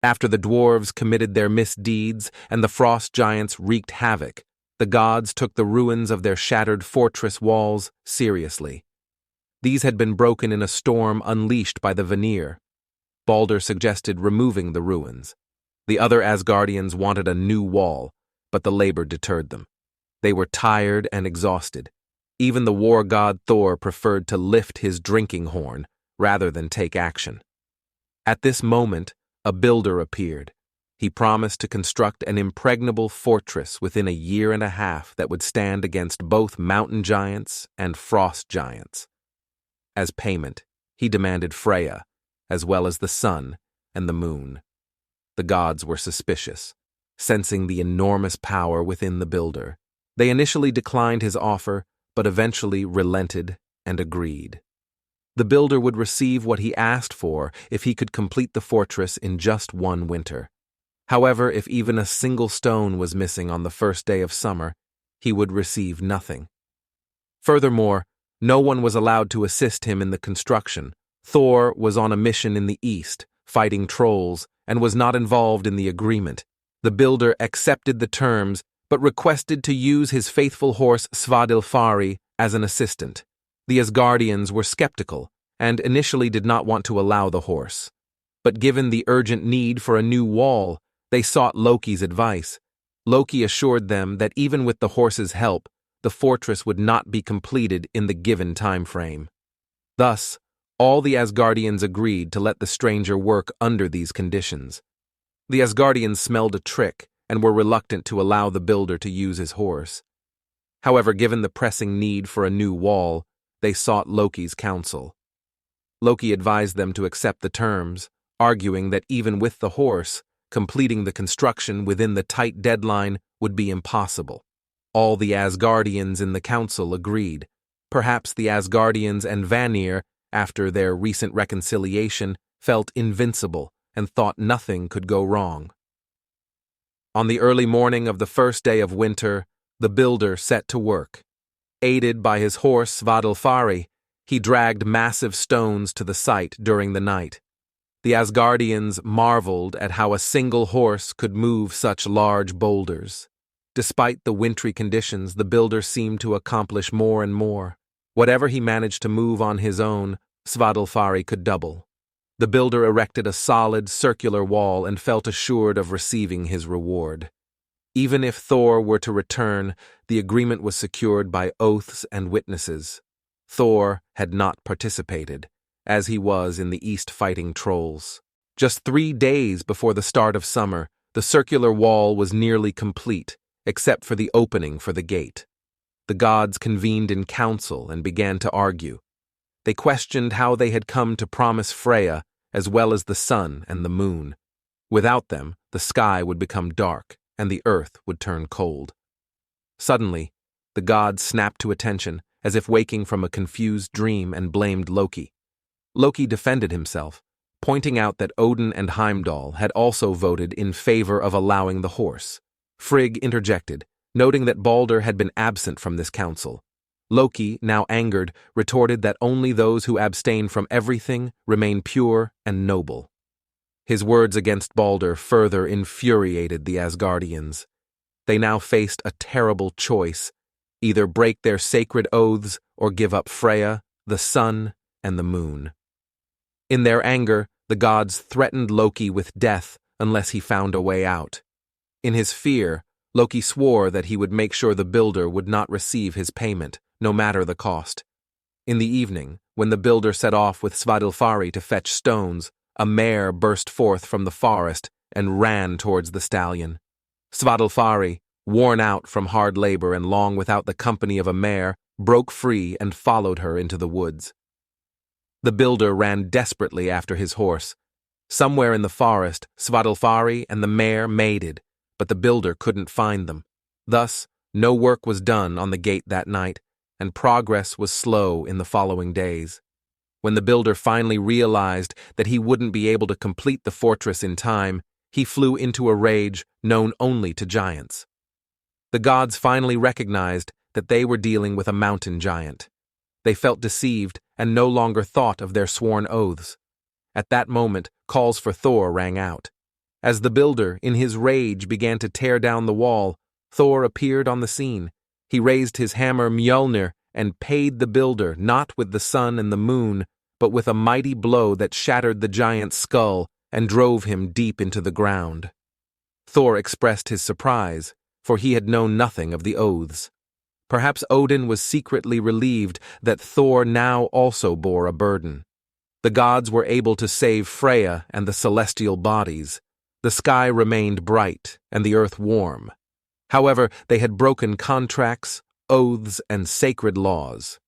After the dwarves committed their misdeeds and the frost giants wreaked havoc, the gods took the ruins of their shattered fortress walls seriously. These had been broken in a storm unleashed by the Vanir. Baldur suggested removing the ruins. The other Asgardians wanted a new wall, but the labor deterred them. They were tired and exhausted. Even the war god Thor preferred to lift his drinking horn rather than take action. At this moment, a builder appeared. He promised to construct an impregnable fortress within a year and a half that would stand against both mountain giants and frost giants. As payment, he demanded Freya, as well as the sun and the moon. The gods were suspicious, sensing the enormous power within the builder. They initially declined his offer, but eventually relented and agreed. The builder would receive what he asked for if he could complete the fortress in just one winter. However, if even a single stone was missing on the first day of summer, he would receive nothing. Furthermore, no one was allowed to assist him in the construction. Thor was on a mission in the east, fighting trolls, and was not involved in the agreement. The builder accepted the terms, but requested to use his faithful horse Svadilfari as an assistant. The Asgardians were skeptical, and initially did not want to allow the horse. But given the urgent need for a new wall, they sought Loki's advice. Loki assured them that even with the horse's help, the fortress would not be completed in the given time frame. Thus, all the Asgardians agreed to let the stranger work under these conditions. The Asgardians smelled a trick and were reluctant to allow the builder to use his horse. However, given the pressing need for a new wall, they sought Loki's counsel. Loki advised them to accept the terms, arguing that even with the horse, completing the construction within the tight deadline would be impossible. All the Asgardians in the council agreed. Perhaps the Asgardians and Vanir, after their recent reconciliation, felt invincible and thought nothing could go wrong. On the early morning of the first day of winter, the builder set to work. Aided by his horse Svadilfari, he dragged massive stones to the site during the night. The Asgardians marveled at how a single horse could move such large boulders. Despite the wintry conditions, the builder seemed to accomplish more and more. Whatever he managed to move on his own, Svadilfari could double. The builder erected a solid, circular wall and felt assured of receiving his reward. Even if Thor were to return, the agreement was secured by oaths and witnesses. Thor had not participated, as he was in the east fighting trolls. Just 3 days before the start of summer, the circular wall was nearly complete, except for the opening for the gate. The gods convened in council and began to argue. They questioned how they had come to promise Freya, as well as the sun and the moon. Without them, the sky would become dark, and the earth would turn cold. Suddenly, the gods snapped to attention, as if waking from a confused dream, and blamed Loki. Loki defended himself, pointing out that Odin and Heimdall had also voted in favor of allowing the horse. Frigg interjected, noting that Baldur had been absent from this council. Loki, now angered, retorted that only those who abstain from everything remain pure and noble. His words against Baldur further infuriated the Asgardians. They now faced a terrible choice: either break their sacred oaths or give up Freya, the sun, and the moon. In their anger, the gods threatened Loki with death unless he found a way out. In his fear, Loki swore that he would make sure the builder would not receive his payment, no matter the cost. In the evening, when the builder set off with Svadilfari to fetch stones, a mare burst forth from the forest and ran towards the stallion. Svadilfari, worn out from hard labor and long without the company of a mare, broke free and followed her into the woods. The builder ran desperately after his horse. Somewhere in the forest, Svadilfari and the mare mated, but the builder couldn't find them. Thus, no work was done on the gate that night, and progress was slow in the following days. When the builder finally realized that he wouldn't be able to complete the fortress in time, he flew into a rage known only to giants. The gods finally recognized that they were dealing with a mountain giant. They felt deceived and no longer thought of their sworn oaths. At that moment, calls for Thor rang out. As the builder, in his rage, began to tear down the wall, Thor appeared on the scene. He raised his hammer Mjölnir and paid the builder not with the sun and the moon, but with a mighty blow that shattered the giant's skull and drove him deep into the ground. Thor expressed his surprise, for he had known nothing of the oaths. Perhaps Odin was secretly relieved that Thor now also bore a burden. The gods were able to save Freya and the celestial bodies. The sky remained bright and the earth warm. However, they had broken contracts, oaths, and sacred laws.